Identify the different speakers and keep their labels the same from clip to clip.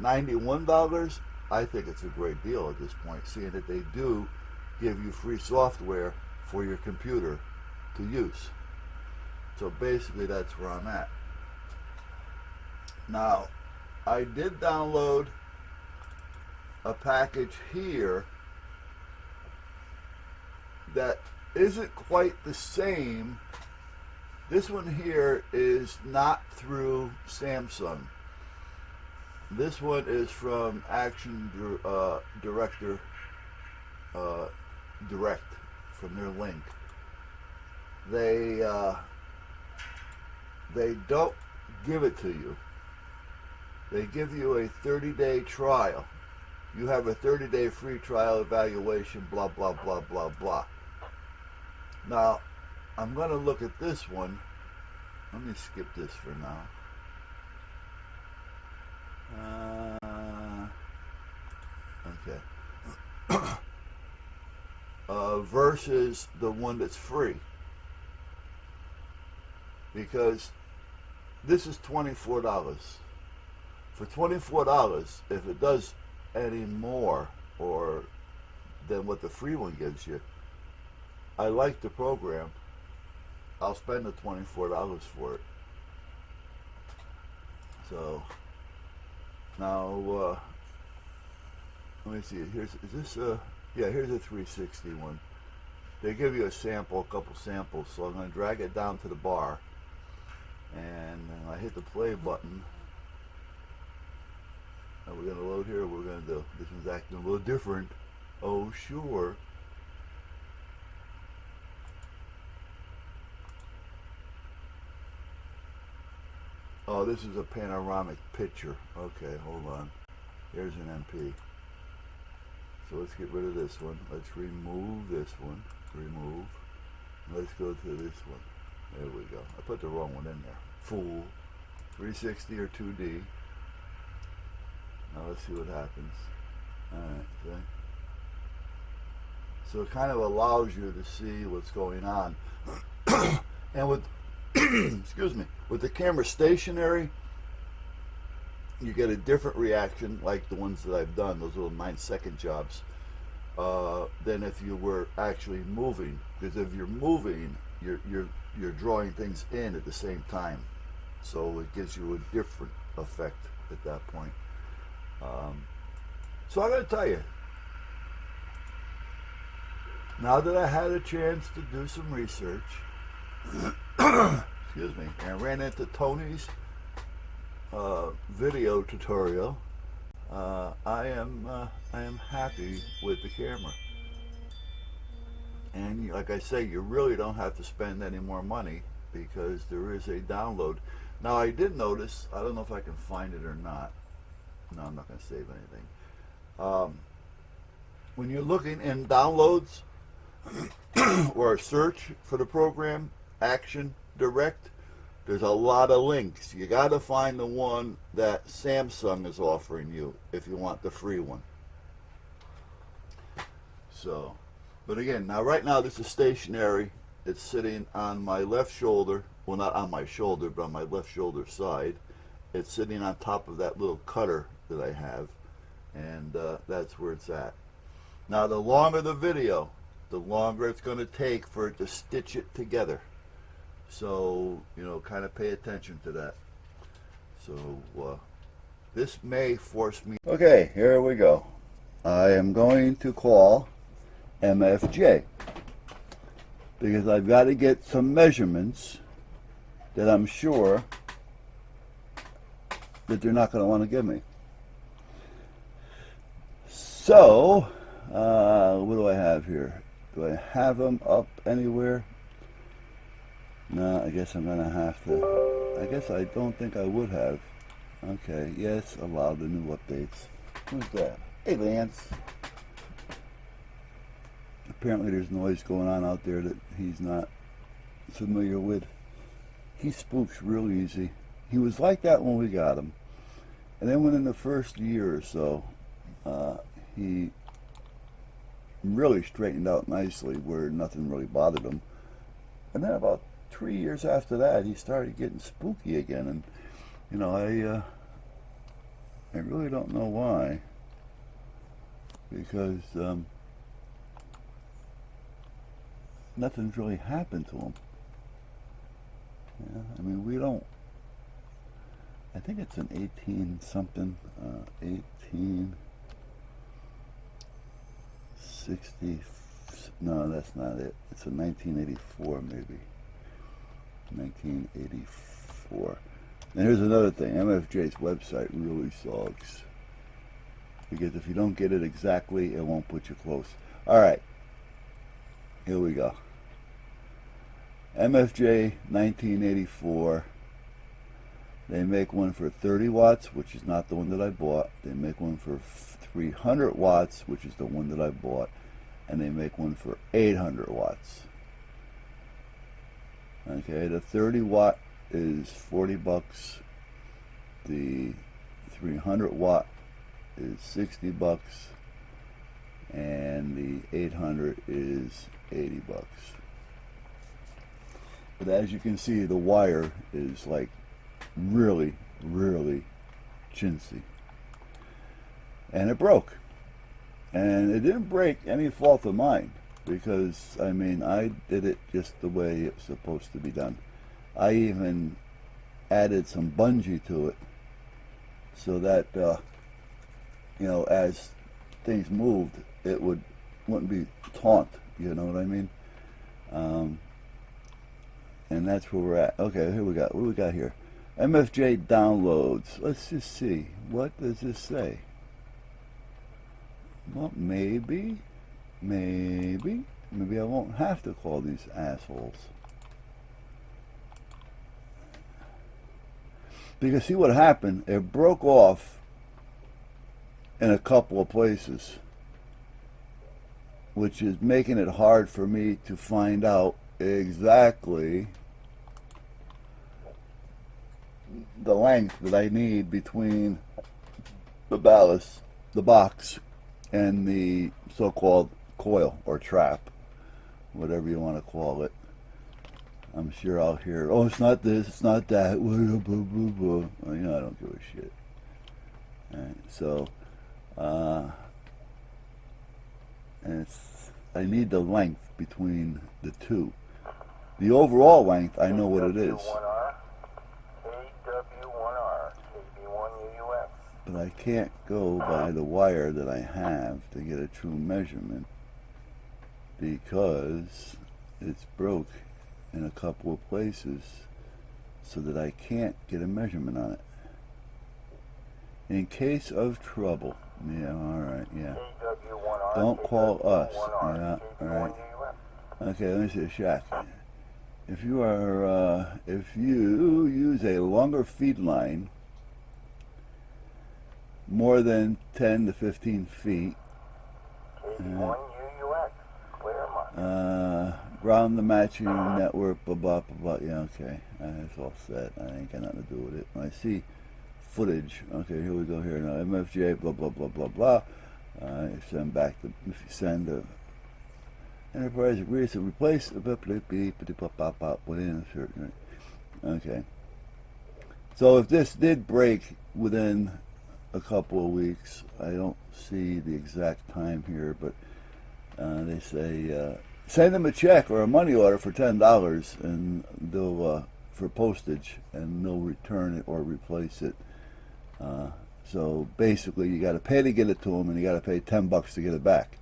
Speaker 1: $91, I think it's a great deal at this point, seeing that they do give you free software for your computer to use. So basically that's where I'm at. Now, I did download a package here that isn't quite the same. This one here is not through Samsung. This one is from ActionDirector Direct, from their link. They don't give it to you. They give you a 30-day trial. You have a 30-day free trial evaluation, blah, blah, blah, blah, blah. Now, I'm going to look at this one. Let me skip this for now. Okay. Versus the one that's free. Because this is $24. For $24, if it does any more or than what the free one gives you, I like the program. I'll spend the $24 for it. So now let me see. Here's here's a 360 one. They give you a sample, a couple samples. So I'm going to drag it down to the bar, and I hit the play button. And we're going to load here. We're going to do. This one's acting a little different. Oh sure. Oh, this is a panoramic picture. Okay, hold on. Here's an MP. So let's get rid of this one. Let's remove this one. Remove. Let's go to this one. There we go. I put the wrong one in there. Fool. 360 or 2D. Now let's see what happens. Alright, okay. So it kind of allows you to see what's going on. And with excuse me, with the camera stationary, you get a different reaction, like the ones that I've done, those little 9-second jobs, than if you were actually moving. Because if you're moving, you're drawing things in at the same time, so it gives you a different effect at that point. So I got to tell you, now that I had a chance to do some research, excuse me, and ran into Tony's video tutorial, I am happy with the camera. And like I say, you really don't have to spend any more money because there is a download. Now I did notice, I don't know if I can find it or not. No, I'm not going to save anything. When you're looking in downloads or search for the program, ActionDirect, there's a lot of links. You got to find the one that Samsung is offering you if you want the free one. So, but again, now right now this is stationary. It's sitting on my left shoulder. Well, not on my shoulder, but on my left shoulder side. It's sitting on top of that little cutter that I have, and that's where it's at. Now, the longer the video, the longer it's going to take for it to stitch it together. So, you know, kind of pay attention to that. So, this may force me. Okay, here we go. I am going to call MFJ because I've got to get some measurements that I'm sure that they're not going to want to give me. So, what do I have here? Do I have them up anywhere? No, I guess I'm going to have to. I guess I don't think I would have. Okay, yes, allow the new updates. Who's that? Hey, Lance. Apparently there's noise going on out there that he's not familiar with. He spooks real easy. He was like that when we got him. And then within the first year or so, he really straightened out nicely where nothing really bothered him. And then about 3 years after that, he started getting spooky again. And, you know, I really don't know why, because nothing's really happened to them. Yeah, I mean, we don't. I think it's an 18 something, 1860. No, that's not it. It's a 1984 maybe. 1984. And here's another thing. MFJ's website really sucks, because if you don't get it exactly, it won't put you close. All right. Here we go. MFJ 1984. They make one for 30 watts, which is not the one that I bought. They make one for 300 watts, which is the one that I bought. And they make one for 800 watts. Okay, the 30 watt is 40 bucks. The 300 watt is 60 bucks. And the 800 is 80 bucks. But as you can see, the wire is like really, really chintzy. And it broke. And it didn't break any fault of mine, because, I mean, I did it just the way it's supposed to be done. I even added some bungee to it so that, you know, as things moved, it wouldn't be taut, you know what I mean? And that's where we're at. Okay, here we got, what do we got here? MFJ downloads. Let's just see. What does this say? Well, maybe I won't have to call these assholes. Because see what happened? It broke off in a couple of places, which is making it hard for me to find out exactly the length that I need between the ballast, the box, and the so-called coil or trap, whatever you want to call it. I'm sure I'll hear, oh, it's not this, it's not that, blah, blah, blah, blah. Well, you know, I don't give a shit. Right, so, and I need the length between the two. The overall length, I know what it is. But I can't go by the wire that I have to get a true measurement, because it's broke in a couple of places, so that I can't get a measurement on it. In case of trouble. Yeah, alright, yeah. Don't call us. Yeah, alright. Okay, let me see, Shaq. If you use a longer feed line, more than 10 to 15 feet, ground the matching network, blah, blah, blah, blah. Yeah, okay. That's all set. I ain't got nothing to do with it. I see footage. Okay, here we go here now. MFJ, blah, blah, blah, blah, blah. Send back the, if you send the enterprise agrees to replace within a certain, okay. So if this did break within a couple of weeks, I don't see the exact time here, but they say send them a check or a money order for $10, and they'll for postage, and they'll return it or replace it. So basically, you got to pay to get it to them, and you got to pay $10 to get it back.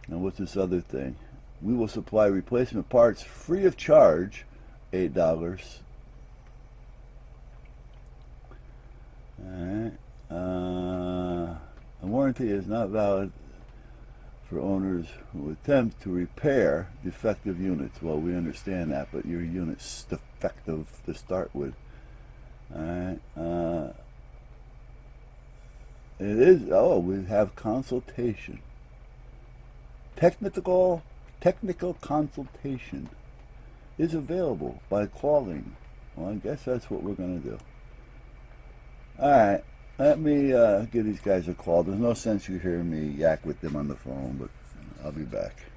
Speaker 1: Now, what's this other thing? We will supply replacement parts free of charge, $8. All right. A warranty is not valid for owners who attempt to repair defective units. Well, we understand that, but your unit's defective to start with. All right. It is. Oh, we have consultation. Technical consultation is available by calling. Well, I guess that's what we're going to do. All right. Let me give these guys a call. There's no sense you hear me yak with them on the phone, but I'll be back.